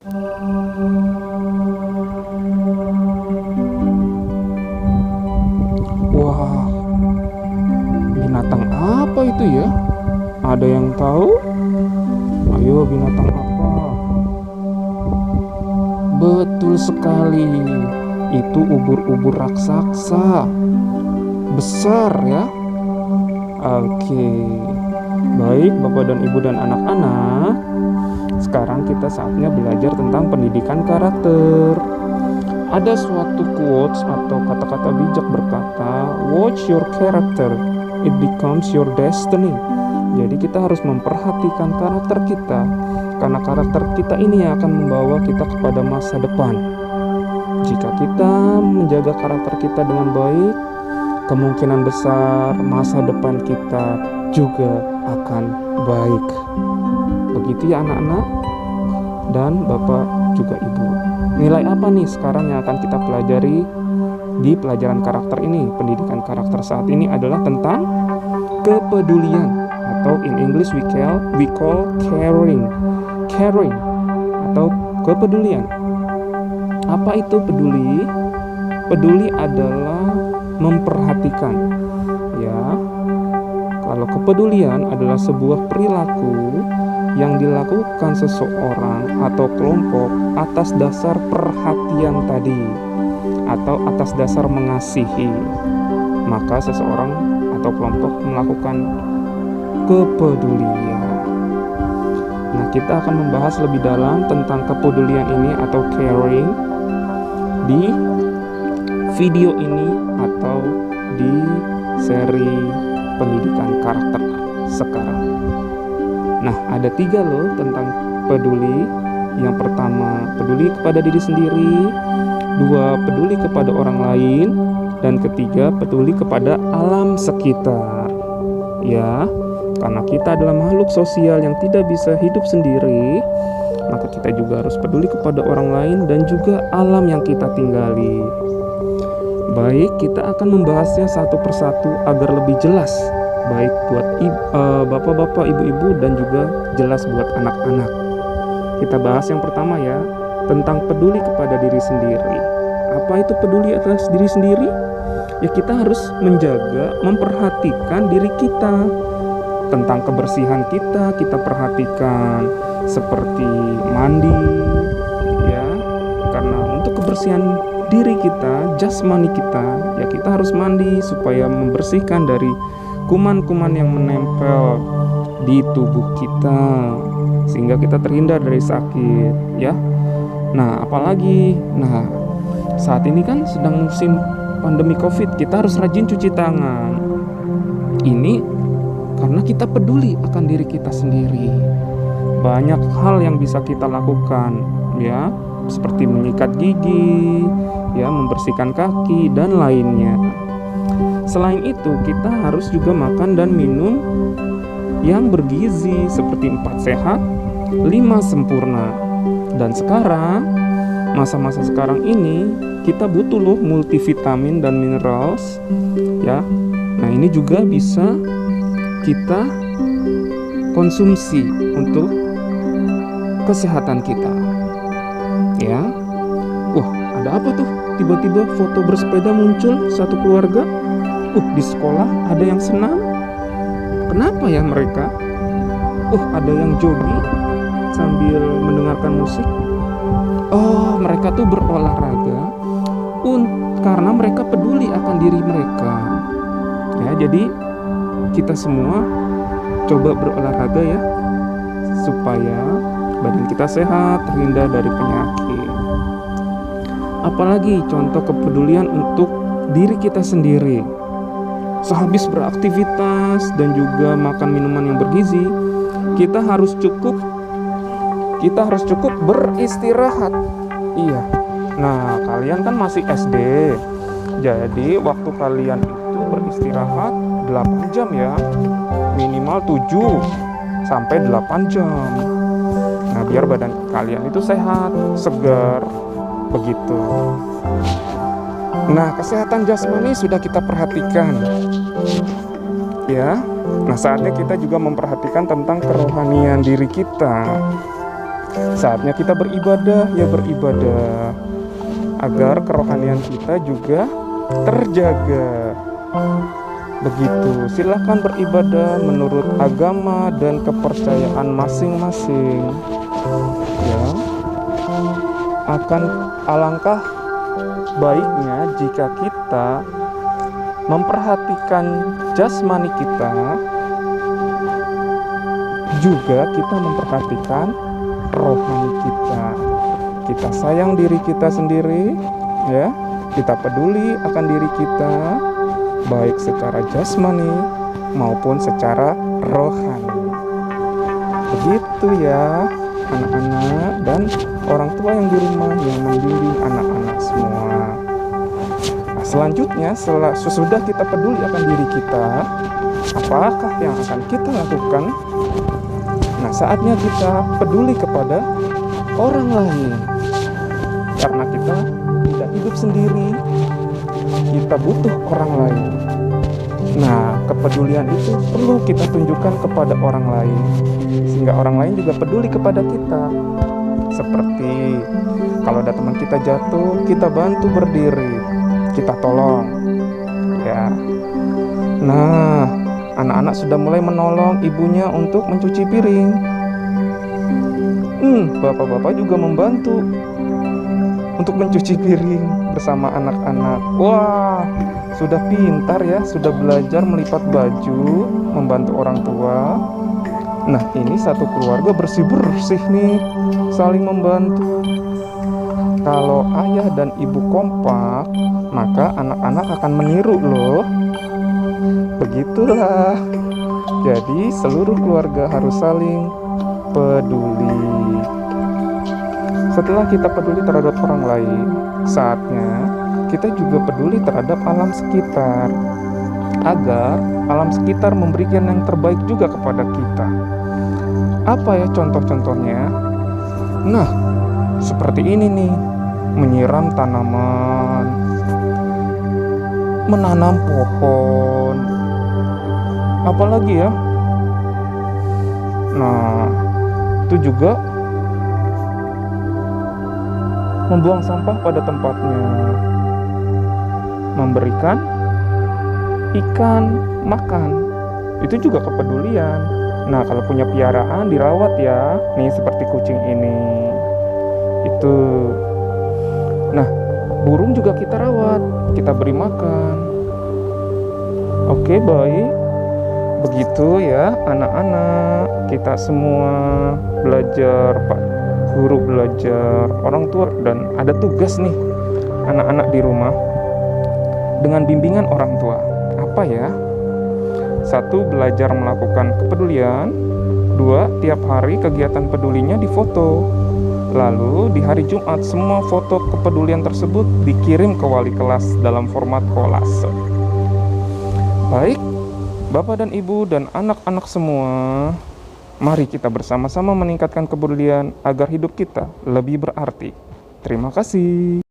Wah, binatang apa itu ya? Ada yang tahu? Ayo, binatang apa? Betul sekali. Itu ubur-ubur raksasa. Besar ya. Oke. Baik, Bapak dan Ibu dan anak-anak. Sekarang kita saatnya belajar tentang pendidikan karakter. Ada suatu quotes atau kata-kata bijak berkata, "Watch your character, it becomes your destiny." Jadi kita harus memperhatikan karakter kita, karena karakter kita ini yang akan membawa kita kepada masa depan. Jika kita menjaga karakter kita dengan baik, kemungkinan besar masa depan kita juga akan baik. Begitu ya anak-anak dan Bapak juga Ibu. Nilai apa nih sekarang yang akan kita pelajari di pelajaran karakter ini? Pendidikan karakter saat ini adalah tentang kepedulian, atau in English we call caring atau kepedulian. Apa itu peduli? Peduli adalah memperhatikan, ya. Kalau kepedulian adalah sebuah perilaku yang dilakukan seseorang atau kelompok atas dasar perhatian tadi, atau atas dasar mengasihi, maka seseorang atau kelompok melakukan kepedulian. Nah, kita akan membahas lebih dalam tentang kepedulian ini atau caring di video ini atau di seri pendidikan karakter sekarang. Nah, ada 3 loh tentang peduli. Yang pertama, peduli kepada diri sendiri. 2, peduli kepada orang lain. Dan ketiga, peduli kepada alam sekitar. Ya, karena kita adalah makhluk sosial yang tidak bisa hidup sendiri, maka kita juga harus peduli kepada orang lain dan juga alam yang kita tinggali. Baik, kita akan membahasnya satu persatu agar lebih jelas, baik buat bapak-bapak, ibu-ibu, dan juga jelas buat anak-anak. Kita bahas yang pertama ya, tentang peduli kepada diri sendiri. Apa itu peduli atas diri sendiri? Ya, kita harus menjaga, memperhatikan diri kita. Tentang kebersihan kita perhatikan, seperti mandi, ya. Karena untuk kebersihan diri kita, jasmani kita, ya kita harus mandi supaya membersihkan dari kuman-kuman yang menempel di tubuh kita, sehingga kita terhindar dari sakit, ya. Nah, apalagi, saat ini kan sedang musim pandemi COVID, kita harus rajin cuci tangan. Ini karena kita peduli akan diri kita sendiri. Banyak hal yang bisa kita lakukan, ya, seperti menyikat gigi, ya, membersihkan kaki dan lainnya. Selain itu, kita harus juga makan dan minum yang bergizi seperti 4 sehat, 5 sempurna. Dan sekarang, masa-masa sekarang ini, kita butuh loh multivitamin dan minerals, ya. Nah, ini juga bisa kita konsumsi untuk kesehatan kita, ya. Wah, ada apa tuh? Tiba-tiba foto bersepeda muncul satu keluarga. Di sekolah ada yang senam. Kenapa ya mereka? Ada yang jogging sambil mendengarkan musik. Oh, mereka tuh berolahraga karena mereka peduli akan diri mereka. Ya, jadi kita semua coba berolahraga ya, supaya badan kita sehat, terhindar dari penyakit. Apalagi contoh kepedulian untuk diri kita sendiri. Sehabis beraktivitas dan juga makan minuman yang bergizi, kita harus cukup beristirahat. Iya. Nah, kalian kan masih SD. Jadi waktu kalian itu beristirahat 8 jam ya. Minimal 7 sampai 8 jam. Nah, biar badan kalian itu sehat, segar, begitu. Nah, kesehatan jasmani sudah kita perhatikan, ya. Nah, saatnya kita juga memperhatikan tentang kerohanian diri kita. Saatnya kita beribadah, ya beribadah, agar kerohanian kita juga terjaga. Begitu, silahkan beribadah menurut agama dan kepercayaan masing-masing. Ya, akan alangkah baiknya jika kita memperhatikan jasmani kita, juga kita memperhatikan rohani kita. Kita sayang diri kita sendiri, ya. Kita peduli akan diri kita, baik secara jasmani maupun secara rohani. Begitu ya, anak-anak dan orang tua yang di rumah yang membimbing anak-anak semua. Nah, selanjutnya sesudah kita peduli akan diri kita, apakah yang akan kita lakukan? Nah, saatnya kita peduli kepada orang lain. Karena kita tidak hidup sendiri, kita butuh orang lain. Nah, kepedulian itu perlu kita tunjukkan kepada orang lain, sehingga orang lain juga peduli kepada kita. Seperti kalau ada teman kita jatuh, kita bantu berdiri, kita tolong, ya. Nah, anak-anak sudah mulai menolong ibunya untuk mencuci piring. Bapak-bapak juga membantu untuk mencuci piring bersama anak-anak. Wah, sudah pintar ya, sudah belajar melipat baju, membantu orang tua. Nah, ini satu keluarga bersih-bersih nih, saling membantu. Kalau ayah dan ibu kompak, maka anak-anak akan meniru loh. Begitulah. Jadi seluruh keluarga harus saling peduli. Setelah kita peduli terhadap orang lain, saatnya kita juga peduli terhadap alam sekitar, agar alam sekitar memberikan yang terbaik juga kepada kita. Apa ya contoh-contohnya? Nah, seperti ini nih, menyiram tanaman, menanam pohon, apalagi ya? Nah, itu juga membuang sampah pada tempatnya, memberikan ikan makan, itu juga kepedulian. Nah, kalau punya piaraan dirawat ya, nih seperti kucing ini, itu. Nah, burung juga kita rawat, kita beri makan. Oke, baik. Begitu ya anak-anak, kita semua belajar, Pak Guru belajar, orang tua, dan ada tugas nih anak-anak di rumah dengan bimbingan orang tua. Apa ya? 1. Belajar melakukan kepedulian. 2. Tiap hari kegiatan pedulinya difoto. Lalu di hari Jumat semua foto kepedulian tersebut dikirim ke wali kelas dalam format kolase. Baik, Bapak dan Ibu dan anak-anak semua, mari kita bersama-sama meningkatkan kepedulian agar hidup kita lebih berarti. Terima kasih.